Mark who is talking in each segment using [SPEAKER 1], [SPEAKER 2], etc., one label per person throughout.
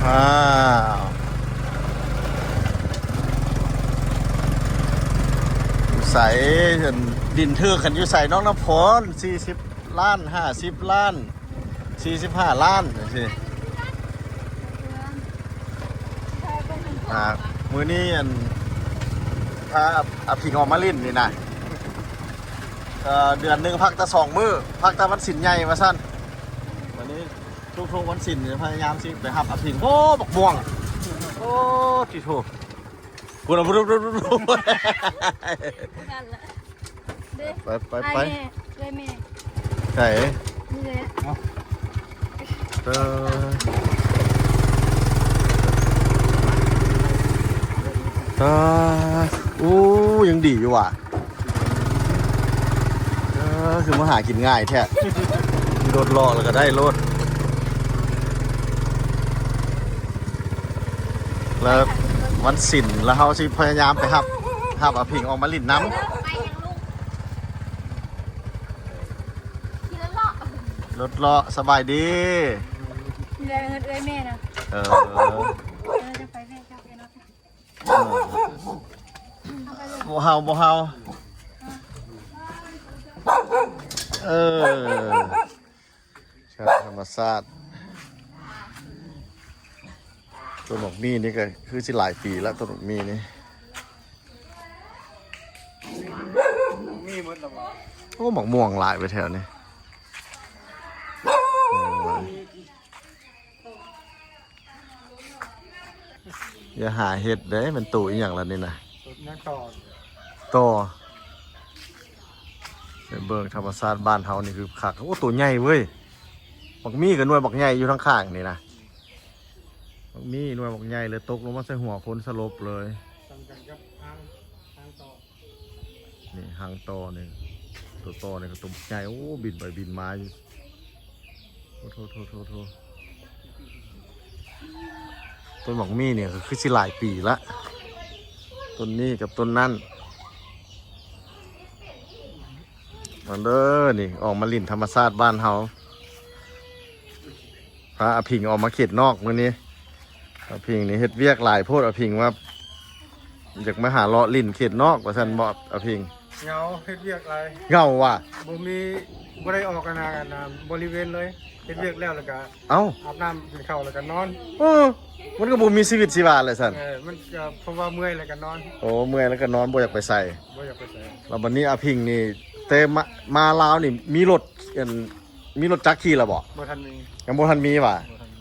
[SPEAKER 1] ว้าวอยู่ใส่ดินเทือกกันอยู่ใส่น้องน้ำฝน40 ล้าน50 ล้าน45 ล้านสิมือนี้พาอภิงออกมาลิ้นนี่นะเดือนหนึ่งพักแต่2 มื้อพักแต่วันศิลใหญ่มาสั้นวันนี้ทุกวันศิลพยายามสิไปหับอภิงโอ้บักม่วงโอ้ที่ถูกพูดไปใช่อู้ยังดีอยู่ว่ะคือมาหากินง่ายแท้รถรอแล้วก็ได้รถแล้ววันศิลแล้วเขาสิพยายามไปหับอภิงออกมาลิ้นน้ำรถเลาะสบายดี
[SPEAKER 2] เลยเงินแม่นะจะไปแม่จะไปรถ
[SPEAKER 1] บ่เฮาชาติธรรมชาติต้นหมกมีนี่ก็คือสิหลายปีแล้วต้นหมกมีนี่โอ้หมกม่วงหลายไปแถวนี้อย่าหาเห็ดเด้มันตู่อีกอย่างละนี่นะต่อเบิกธรรมชาติบ้านเฮานี่คือขักโอ้ตัวใหญ่เว้ยบักมีกับหน่วยบักใหญ่อยู่ทั้งข้างนี่นะบักมีหน่วยบักใหญ่เลยตกลงมาใส่หัวคนสลบเลยนี่หางต่อนี่ตัวต่อนี่ก็ตัวใหญ่โอ้บินไปบินมาอยู่โทต้นบักมีเนี่ยคือสิหลายปีละต้นนี้กับต้นนั่นมันเด้อนี่ออกมาลิ้นธรรมชาติบ้านเฮาพระอภิงออกมาเขตนอกมื้อนี้อภิงนี่เฮ็ดเวียกหลายโพดอภิงว่าอยากมาหาเลาะลิ้นเขตนอกว่าซั่นบ่อภิง
[SPEAKER 3] เงาเฮ็ดเวียกอะไร
[SPEAKER 1] เงาว่ะ
[SPEAKER 3] บ่ได้ออกกันนะบริเวณเลยเฮ็ดเวียกแล้วก็อาบน้ำกินข้าวแล้วก็นอน
[SPEAKER 1] มันก็บ่มีชีวิตชีวาเลยซั่น
[SPEAKER 3] มันก็เพราะว่าเมื่อยแล้วก็นอน
[SPEAKER 1] โอ้เมื่อยแล้วก็นอนบ่อยากไปใส่แล้ววันนี้อภิงนี่แต่มาลาวนี่มีรถจักรขี่แล้วบ่
[SPEAKER 3] ทันมี
[SPEAKER 1] ยังบ่ทันมีว่ะ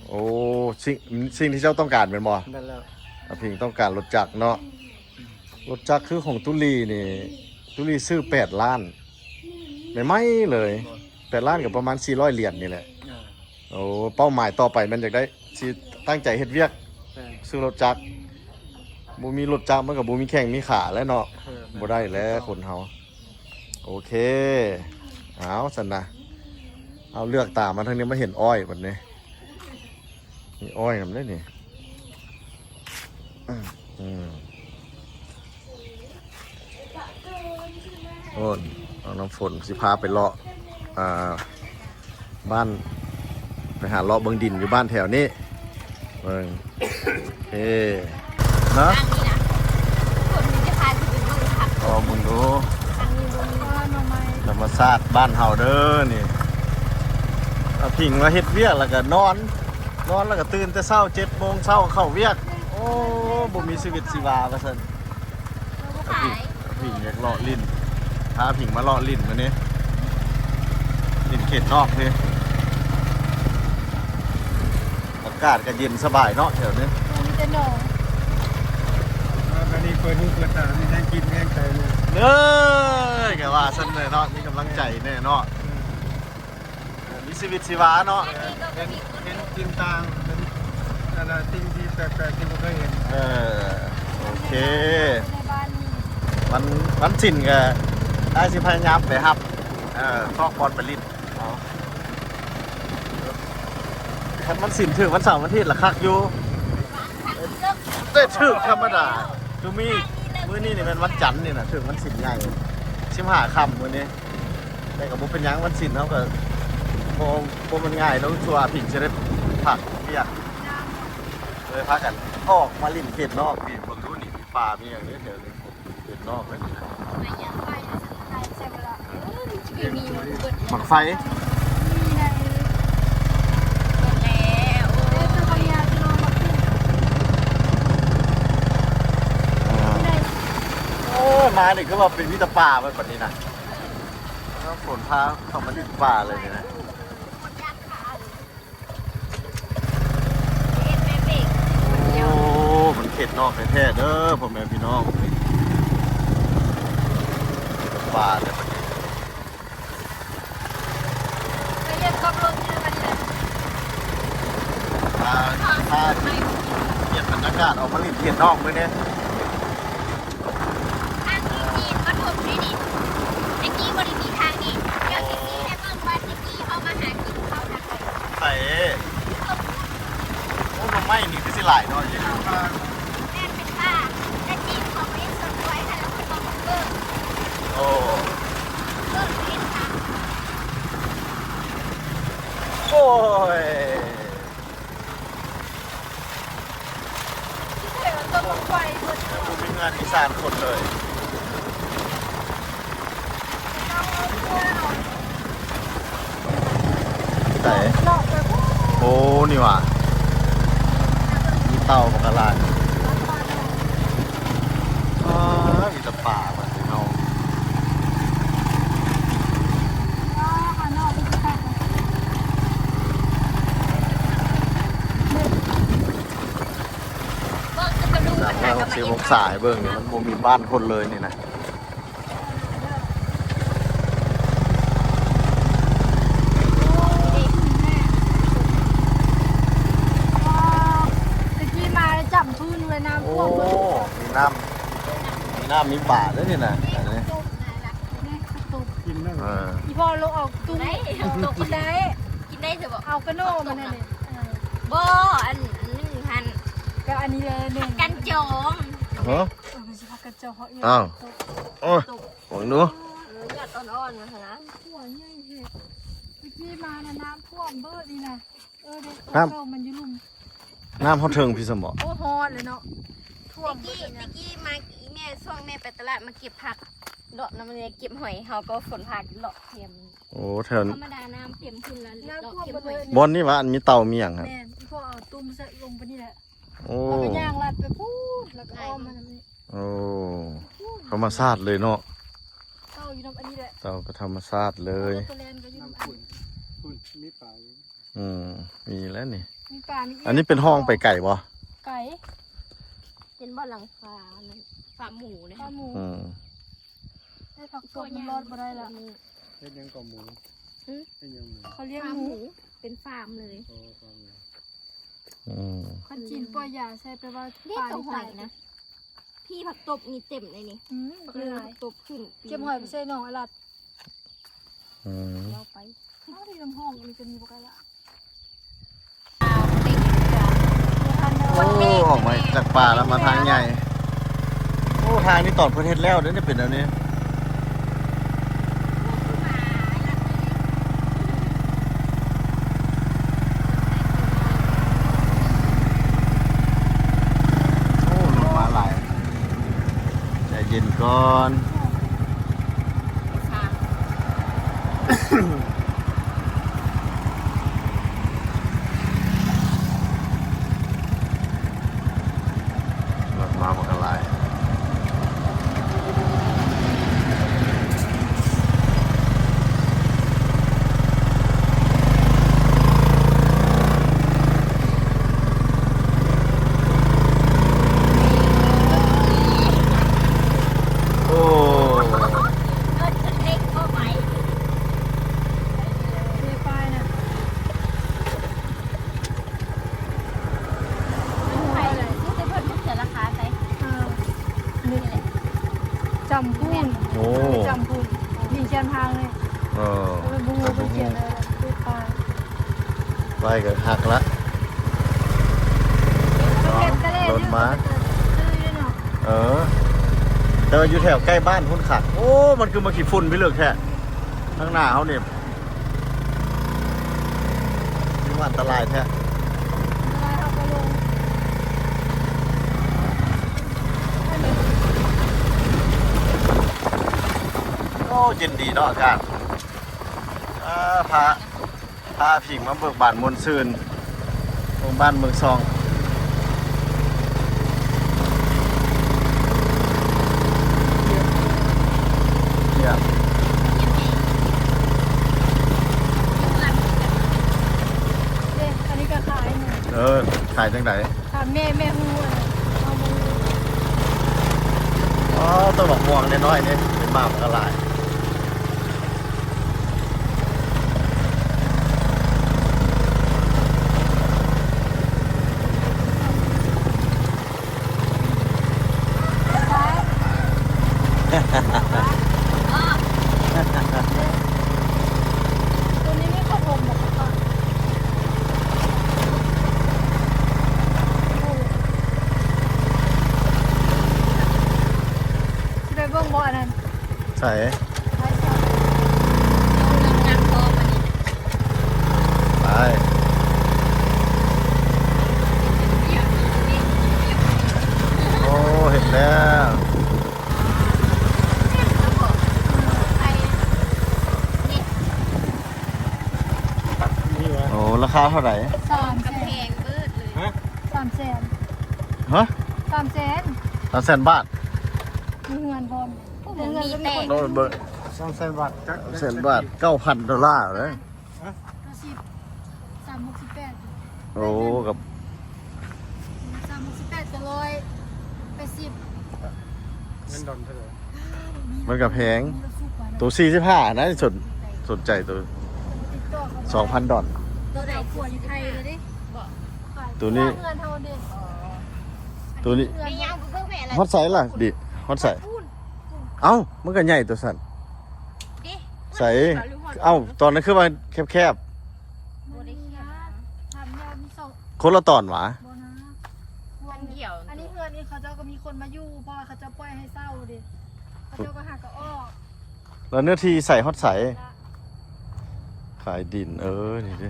[SPEAKER 1] โอ้สิ่งที่เจ้าต้องการเป็นบ่
[SPEAKER 3] นั่นแล้ว
[SPEAKER 1] อภิงต้องการรถจักรเนาะรถจักรคือของตุลีนี่ตุลีซื้อ8 ล้านไม่เลย8 ล้านกับประมาณ400 เหรียญนี่แหละโอ้เป้าหมายต่อไปมันอยากได้สิตั้งใจเฮ็ดเวียกซื้อรถจักรบ่มีรถจักรมันก็บ่มีแข้งมีขาแล้วเนาะบ่ได้แล้วคนเฮาโอเคเอาสันนะเอาเลือกตามมาทางนี้มาเห็นอ้อยแบบนี้มีอ้อยนำได้นี่โอ้เอาน้ำฝนสิพาไปเลาะบ้านไปหาเลาะเบิ่งดินอยู่บ้านแถวนี้เบิ่งเฮ้นะมึงดูธรรมชาติบ้านเฮาเด้อนี่ผิงมาเฮ็ดเวียกแล้วก็นอนแล้วก็ตื่นแต่เช้า7 โมงเช้าเข้าเวียกโอ้บ่มีชีวิตชีวาว่าซั่นผิงอยากเลาะลิ้นพาผิงมาเลาะลิ้นมื้อนี้ลิ้นเขตนอกนี่อากาศก็เย็นสบายเนาะแถวนี้
[SPEAKER 2] มีแต่หนอง
[SPEAKER 3] อันนี้เปิดหูเปิดตามีแรงกินแรงใจเลย
[SPEAKER 1] แกว่าซั่นเลยเนาะมีกำลังใจแน่เนาะมีชีวิตชีวาเนาะ
[SPEAKER 3] เห็นสิ่งต่างเป็นอะไรสิ่งที่แปลกๆที่ไม่เคยเห็น
[SPEAKER 1] โอเควันศิลป์ก็ได้สิพยายามไปหับทอกบอลไปลิ้นคันวันศิลป์ถึงวันเสาร์วันอาทิตย์ละคักอยู่ได้ถึงธรรมดาดูมีมื้อนี้นี่เป็นวันจันทร์นี่นะถึงวันศิลป์ใหญ่15 ค่ำมื้อนี้แต่ก็บ่เป็นหยังวันศิลป์เฮาก็บ่มันง่ายแล้วชัวร์ผิงจะได้ผักเปียก เลยพากันออกมาลิ่นเขตนอกพี่บางรุ่นนี่มีป่ามีอย่างนี้เดี๋ยวเลยเขตนอกเลยนะ
[SPEAKER 2] ไปยังไปใช่เวลามีมีเบิด
[SPEAKER 1] หมักไฟ
[SPEAKER 2] มีในเบิดแล้วจะพยายามจะลองมาขึ้นได้
[SPEAKER 1] โอ้ยมาเนี่ยก็ว่าเป็นวิตาป่าไปแบบนี้นะแล้วฝนพาเข้ามาลิ่นป่าเลยเนี่ยนะ โอ้มันเขตนอกแท้ๆเด้อพ่อแม่พี่น้องป่าเลยมัน
[SPEAKER 2] ไปเรียนกับรถที่มันเลย
[SPEAKER 1] พาเปลี่ยนบรรยากาศออกมาลิ่นเขตนอกเลยเนี่ย
[SPEAKER 4] ทางที่จีนก็ถูกได้ดิตะกี้บริมีทางนี่เดี๋ยวตะกี้ให้เบิ่งว่าตะกี้เขามาหากินเขาทางไหน
[SPEAKER 1] ใส่โอ้หน่อไม้นี่คือสิหลายเนาะยัง
[SPEAKER 4] แม่เป็นป้าตะกี้เขาไม่สนไว้แต่เราก็ต้องเบิ่ง
[SPEAKER 1] โอ้
[SPEAKER 4] เบิ่งเห็นทาง
[SPEAKER 1] โอ้ย
[SPEAKER 2] ที่เสร็จแล้วต้องลงไปบน
[SPEAKER 1] ผู้มีงานอีสานคนเลยใส่
[SPEAKER 2] นอกไปพวก
[SPEAKER 1] โอ้นี่ว่ะมีเต่าปากกาลานอ๋อมีแตะป่าว่ะพี่น้อง
[SPEAKER 2] ข้างนอกไปที่ข้าง
[SPEAKER 4] เบิ่งจะกระดูก
[SPEAKER 1] จาก
[SPEAKER 4] หา
[SPEAKER 1] แม่
[SPEAKER 4] กับ
[SPEAKER 1] ซี
[SPEAKER 4] มา
[SPEAKER 1] มงสายเบิ่งเนี่ยมันบ่มีบ้านคนเลยนี่นะ
[SPEAKER 2] ตะกี้มาจับพื้นเลยน้ำ
[SPEAKER 1] โอ้
[SPEAKER 2] ท่วมเลย
[SPEAKER 1] มีน้ำมีป่าด้วยนี่นะอันนี้
[SPEAKER 4] ตุกนะล่ะ
[SPEAKER 2] นี่กระตุก
[SPEAKER 3] กินได้
[SPEAKER 1] เออ
[SPEAKER 2] อีพ่อลงออกตุ้ม
[SPEAKER 4] ได้
[SPEAKER 2] ตกได้
[SPEAKER 4] กินได้เถอะบอก
[SPEAKER 2] เอากระโน่มันนั่นเลย
[SPEAKER 4] บ่อันหนึ่งพัน
[SPEAKER 2] ก็อันนี้เลยหนึ่ง
[SPEAKER 4] กันจอง
[SPEAKER 1] ฮะ
[SPEAKER 2] มันจะพักกระเจาะเขาเอง
[SPEAKER 1] อ้าว โอ้ยหวังดู
[SPEAKER 4] หยอดอ่อนๆมาเถอะนะ
[SPEAKER 2] หัวใหญ่เหตุตะกี้มานะน้ำท่วมเบิดนี่นะเด็กเข้ามันอยู่ลุ่ม
[SPEAKER 1] น้ำเขาเทิงพี่สมอ
[SPEAKER 2] โอ้ฮอดเลยเนาะท่วม
[SPEAKER 4] ตะกี้มาอีแม่ช่วงแม่ไปตลาดมาเก็บผักเลาะน้ำมันเก็บหอยเฮาก็ฝนผักเลาะเทียม
[SPEAKER 1] โอ้แถว
[SPEAKER 4] ธร
[SPEAKER 1] นี้
[SPEAKER 4] รมดาน้ำเต็มขึ้นแล้ว
[SPEAKER 2] น้ำ
[SPEAKER 4] เลาะ
[SPEAKER 2] ท่วม
[SPEAKER 4] เก็บ
[SPEAKER 2] ไป
[SPEAKER 4] ห
[SPEAKER 2] เล
[SPEAKER 4] อย
[SPEAKER 2] ย
[SPEAKER 1] บนนี่ว่าอันมีเต่ามีอย่างครับ
[SPEAKER 2] แม่อีพ่อเอาตุ้มใส่ลงไปนี่แหละ
[SPEAKER 1] โอ้
[SPEAKER 2] แล้วก็ย่างลัดไปพูดแล้วก็อ้อมมันนี่
[SPEAKER 1] โอ้ธรรมชาติเลยเนาะ
[SPEAKER 2] เต้าอยู่น้ำอันนี้แหละ
[SPEAKER 1] เต่าก็ธรรมชาติเลย
[SPEAKER 2] ตัวแลนก็อยู่น้ำอัน
[SPEAKER 3] คุณมีป่าอยู่
[SPEAKER 1] อืมมีแล้วนี่
[SPEAKER 2] มีปลามี
[SPEAKER 1] อันนี้เป็นห้องไปไก่บ่
[SPEAKER 2] ไก่
[SPEAKER 4] เป็นบ่อหลังคานั่นฟาร์มหมูนะ
[SPEAKER 2] ปลาหมู
[SPEAKER 1] อืม
[SPEAKER 2] ได้ผักสดมันรอดมาได้ละ
[SPEAKER 3] เฮ็ดยังกับหมูเฮ็ดยังหมู
[SPEAKER 2] เขาเลี้ยง
[SPEAKER 4] ฟาร์ม
[SPEAKER 2] ห
[SPEAKER 4] ห
[SPEAKER 2] มู
[SPEAKER 4] มูเป็นฟาร์มเลย
[SPEAKER 3] โอ้ฟังเลย
[SPEAKER 1] อืม
[SPEAKER 2] คนจีนปล่อยยาใส่ไปว่า
[SPEAKER 4] เรีย
[SPEAKER 2] ป
[SPEAKER 4] ก
[SPEAKER 2] ลา
[SPEAKER 4] ตัวหอยนะ พี่ผักตบมีเต็มเลยนี่
[SPEAKER 2] บัก
[SPEAKER 4] เรือ
[SPEAKER 2] หลาย
[SPEAKER 4] ผักตบขึ้น
[SPEAKER 2] เก็บหอยไปใส่หนองอลัด
[SPEAKER 1] อืม
[SPEAKER 4] เราไป
[SPEAKER 2] เอาที่ลำห้องมันจะมีปลาละ
[SPEAKER 4] เต็มเรือ
[SPEAKER 1] โอ้ออกมาจากป่าแล้วมาทางใหญ่โอ้ทางนี้ตอดเพื่อเฮ็ดแล้วเด้อเนี่ยเป็นแบบนี้ โอ้ลงมาหลายใจเย็นก่อน รถมาบอกอะไรโอ้
[SPEAKER 4] รถเล็กก็ไป
[SPEAKER 2] เทปลายน่ะ
[SPEAKER 4] ไปเลยที่จะเพิ่มเสียราคาไป
[SPEAKER 2] นี่แหละจำพูน
[SPEAKER 1] โอ้
[SPEAKER 2] จำพูนมีเชียนทางเลย
[SPEAKER 1] เออ
[SPEAKER 2] เป็นบูเป็นเขียนอะไรเทปลาย
[SPEAKER 1] ไปก็หักละ รถม้า เออแต่ว่าอยู่แถวใกล้บ้านพุ่นขัดโอ้ มันคือมาขี่ฝุ่นพี่เลือกแค่ข้างหน้าเขาเนี่ยมีว่าอันตรายแท้ เย็นดีเนาะอากาศพาผิงมาเบิกบานมวลซืนโรงบ้านเมืองซองเนี่ย
[SPEAKER 2] เด้อันนี้ก็ขายหนึ่ง
[SPEAKER 1] ขายจังไหน
[SPEAKER 2] ขายแม่ฮู้เอามา
[SPEAKER 1] อ๋อต้นดอกม่วงน้อยๆนี่เป็นมากมันก็หลาย
[SPEAKER 2] ขายตัวนี้ไม่ข้าวผมบอกค่ะที่ไปเบิ่งบ่อันนั้น
[SPEAKER 1] ใส่
[SPEAKER 2] ขายซ้ำ
[SPEAKER 4] น้ำพอมันนี่
[SPEAKER 1] ไป โอ้เห็นแล้ว
[SPEAKER 3] นี่วะ
[SPEAKER 1] โอ้ราคาเท่าไหร่
[SPEAKER 2] 300,000
[SPEAKER 4] กำแพงเบิดเลย
[SPEAKER 3] ฮะ
[SPEAKER 2] 300,000
[SPEAKER 1] ฮะ
[SPEAKER 2] 300,000
[SPEAKER 1] 300,000 บาท
[SPEAKER 2] มีเงินพร้อมมีเงินก็มีคน
[SPEAKER 1] โดนเบิร์
[SPEAKER 3] 200,000 บาทจัก
[SPEAKER 1] 300,000 บาท 9,000 ดอลลาร์เลย
[SPEAKER 2] 368
[SPEAKER 1] โอ้กับ
[SPEAKER 2] 368จะ180
[SPEAKER 3] เงินดอนเท่าไหร่
[SPEAKER 1] มันกับแพง ตัว45นะสนใจตัว 2,000 ดอล
[SPEAKER 2] ตัวไหนขวดอยู่ไทยเลยดิ
[SPEAKER 1] ตัวนี้
[SPEAKER 2] เงินเท่าเดิม
[SPEAKER 1] ตัวนี้
[SPEAKER 4] ไม่ยาวก็เพิ่งแม่อะไร
[SPEAKER 1] ฮอตไซส์ล่ะดิฮอตไซส์เอ้ามันก็ใหญ่ตัวสั่น
[SPEAKER 4] ดิ
[SPEAKER 1] ใส่เอ้าตอนนั้นคือว่าแคบ
[SPEAKER 2] โมเดลทำยาวมี2
[SPEAKER 1] ๆคนละตอนหวะ
[SPEAKER 2] โบนะ
[SPEAKER 4] วันเดียว
[SPEAKER 2] อันนี้เงินนี่เขาเจ้าก็มีคนมาอยู่เพราะว่าเขาจะปล่อยให้เศร้าดิเขาเจ้าก็หักก็อ้อ
[SPEAKER 1] แล้วเนื้อที่ใส่ฮอตไซส์ขายดินนี่ดิ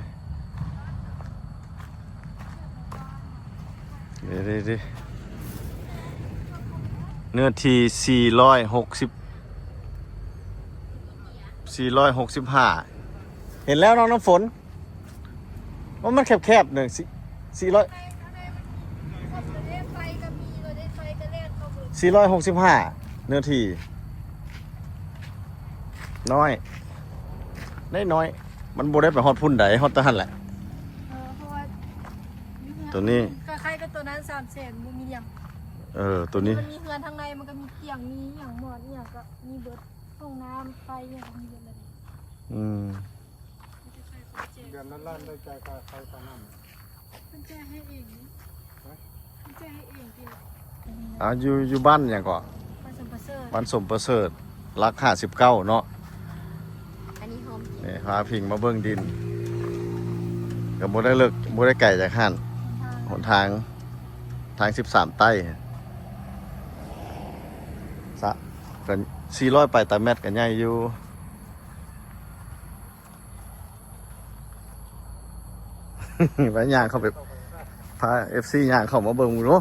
[SPEAKER 1] ดิเนื้อที่465เห็นแล้วน้องน้ำฝนว่ามันแคบๆหนึ่ง400
[SPEAKER 2] ไฟก็มีเลยได้ไฟก็เล่นเข้าไป
[SPEAKER 1] 465เนื้อที่น้อยน้อยมันบ่ได้ไปฮอดพุ่นใดฮอดตะหั่นแหละ
[SPEAKER 2] เพราะว่า
[SPEAKER 1] ตัวนี้
[SPEAKER 2] ก็ใครก็ตัวนั้น300,000บ่มีอย่าง
[SPEAKER 1] ตัวนี้
[SPEAKER 2] มันมีเงินทางในมันก็มีเตียงมีอย่างหมดเนี่ยก็มีเบิดห้องน้ำไฟเนี่ยก็มีเบิดเลย
[SPEAKER 1] อืม
[SPEAKER 3] เดือนนั้นล้านได้จ่ายค่าไฟค่าน้ำ
[SPEAKER 2] มันแจ้งให้เองมันแจ้งให้เองที่
[SPEAKER 1] อยู่บ้านหยังก่อน
[SPEAKER 2] มันสมประเสริฐ
[SPEAKER 1] บ้านสมประเสริฐรัก59เนาะ
[SPEAKER 4] อันนี้หอม
[SPEAKER 1] นี่พาพิงมาเบิ่งดินก็บ่ได้เลิกบ่ได้ไกลจากหั่นหนทาง13ใต้ซะก็400ไปตาเม็ดก็ใหญ่อยู่ ไปย่างเข้าไปพา FC ย่างเข้ามาเบิ่งดู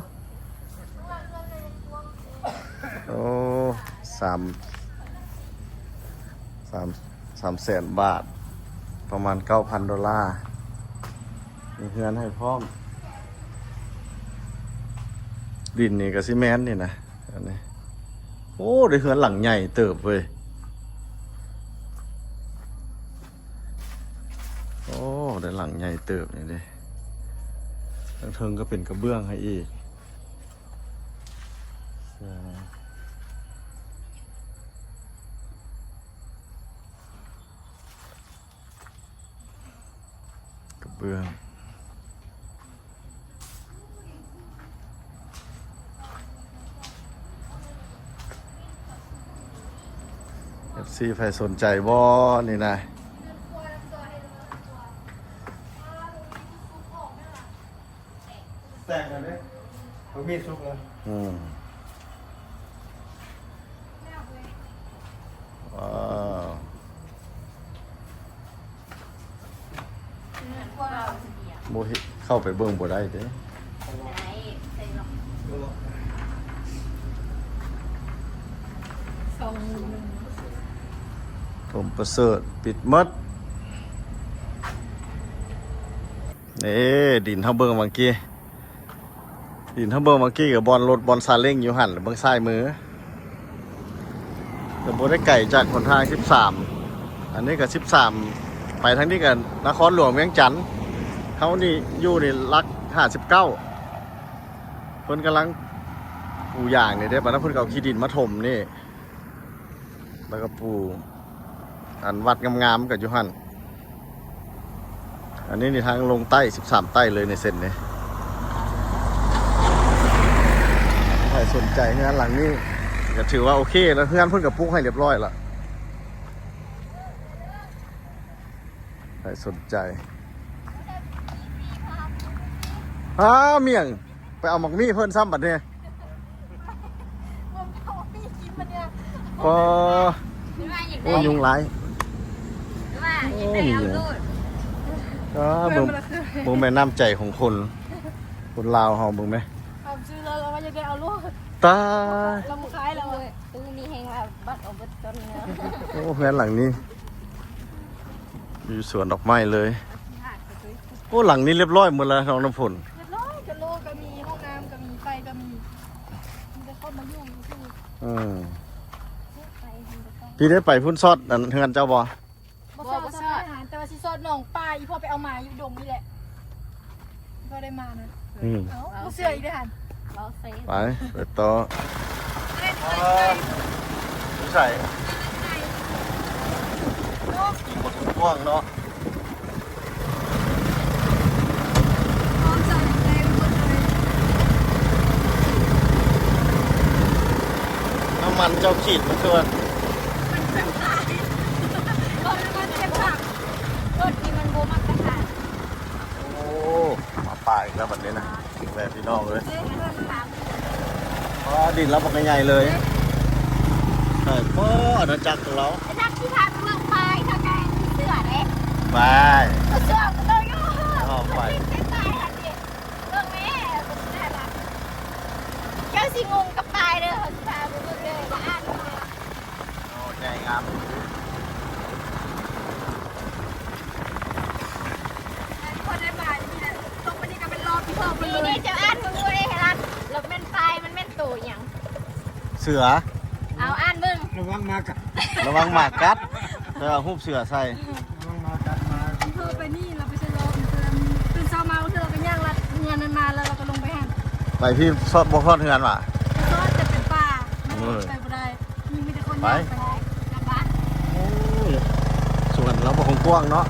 [SPEAKER 1] โอ้3แสนบาท ประมาณ 9,000 ดอลลาร์มีเฮือนให้พร้อม ดินนี่กับซีเมนต์นี่นะอันนี้โอ้ได้เฮือนหลังใหญ่เติบเว้ยโอ้ได้หลังใหญ่เติบนี่เด้ทั้งเทิงก็เป็นกระเบื้องให้อีกกระเบื้องFC ใครสนใจบ่นี่นะ
[SPEAKER 3] แตกกันเลยเขามีสุกเลย
[SPEAKER 1] ว้าว โบเฮเข้าไปเบิ่งบ่ได้เด้
[SPEAKER 2] 2,000
[SPEAKER 1] ผมประเสริฐปิดหมดนี่ดินเฮาเบิ่งเมื่อกี้ดินเฮาเบิ่งเมื่อกี้กับบอลรถบอลซาเล้งอยู่หั่นเบิ่งซ้ายมือก็บ่ได้ไกลจากหนทาง13อันนี้ก็13ไปทางนี้ก็นครหลวงเวียงจันทน์เฮานี่อยู่นี่หลัก59เพิ่นกำลังปูอย่างนี่เด้บัดนั้นเพิ่นก็เอาขี้ดินมาถมนี่แล้วก็ปูอันวัดงามๆกับยูฮันอันนี้ในทางลงใต้13ใต้เลยในเส้นนี้ใครสนใจงานหลังนี้ก็ถือว่าโอเคแล้วเพื่อนเพิ่นกับปุ๊กให้เรียบร้อยละใครสนใจเมี่ยงไปเอาหมกมี่เพิ่นซ้ำบัดเนี่ยพอโอ้ยุงไรโอ้มีเยอะก็มึงแม่น้ำใจของคนลาวเฮามึงไหม
[SPEAKER 2] เอาซื้อแล้วเราว่าจะได้เอาลูก
[SPEAKER 1] ตา
[SPEAKER 2] เรามาขายเราเลย
[SPEAKER 4] ตู้นี้แห้งแล้วบัดออกบัดจนเนื้อ
[SPEAKER 1] โอ้แม่นหลังนี้อยู่สวนดอกไม้เลยโอ้หลังนี้เรียบร้อยหมดแล้วน้องน้ำฝน
[SPEAKER 2] เรียบร้อยกระโหลกก็มีห้องน้ำก็มีไฟก็มีมันจะเข้ามายุ่งที่
[SPEAKER 1] พี่ได้ไปพุ่นซอดอันเฮือนเจ้าบ่
[SPEAKER 2] บ่ชอบทำอาหารแต่ว่าสิซอดหนองปลาอีพ่อไปเอามาอยู่ดงนี่แหละก็ได้มานะเอาเสื้ออีกด้วยหัน
[SPEAKER 4] เราเซ่
[SPEAKER 1] ไปต่อใส่กินหมดทุกกว้างเนาะน้ำมันเจ้าขีดมาช่วย
[SPEAKER 2] รถมันเจ็บผัก
[SPEAKER 4] รถที่มันโบมักกระถาง
[SPEAKER 1] โอ้มาป่าอีกแล้วแบบนี้นะแบบพี่น้องเลย
[SPEAKER 4] เรื่องถาม
[SPEAKER 1] เพราะดินเราบอกใหญ่ๆเลยใช่เพราะอาณาจักรของเรา
[SPEAKER 4] ไอ้ทักที่ทางเมืองไปทางไงเสือเด้
[SPEAKER 1] ไป
[SPEAKER 4] เสือก็ต้องอยู่
[SPEAKER 1] ออกไป
[SPEAKER 4] เส้นตายทันทีเรื่องแม่น่ารักเจ้าสิงงกับปลายเด้อเขาสิพาไปเบิ่งเลยว่าอ่านเลย
[SPEAKER 1] โอ้ใหญ่งาม
[SPEAKER 2] คนได้มาที่นี่ตรงไปนี่ก็เป็นรอบที่พ่อไป
[SPEAKER 4] นี่
[SPEAKER 2] เลย
[SPEAKER 4] นี่จะอ่านมึงดูได้เห็นละแล้วแม่นปลายมันแม่นตู่อย่าง
[SPEAKER 1] เสือ
[SPEAKER 4] เอาอ่านมึง
[SPEAKER 3] ระวังมากัด
[SPEAKER 1] ระวังหมากัดเธอเอาหุบเสือใส่
[SPEAKER 3] ระวังมากัดมา
[SPEAKER 2] เธอไปนี่เราไปใช้รถตื่นเช้ามาเธอไปย่างรัดเงินนั้นมาแล้วเราก็ลงไปหัน
[SPEAKER 1] ไปพี่ซอดบ่ซอดเฮือนว่ะ
[SPEAKER 2] ซอสจะเป็นป่าไปบ่ได้มีแต่คนย่างไป
[SPEAKER 4] กลับบ้าน
[SPEAKER 1] โอ้ยส่วนเราบ่คงกว้างเนาะ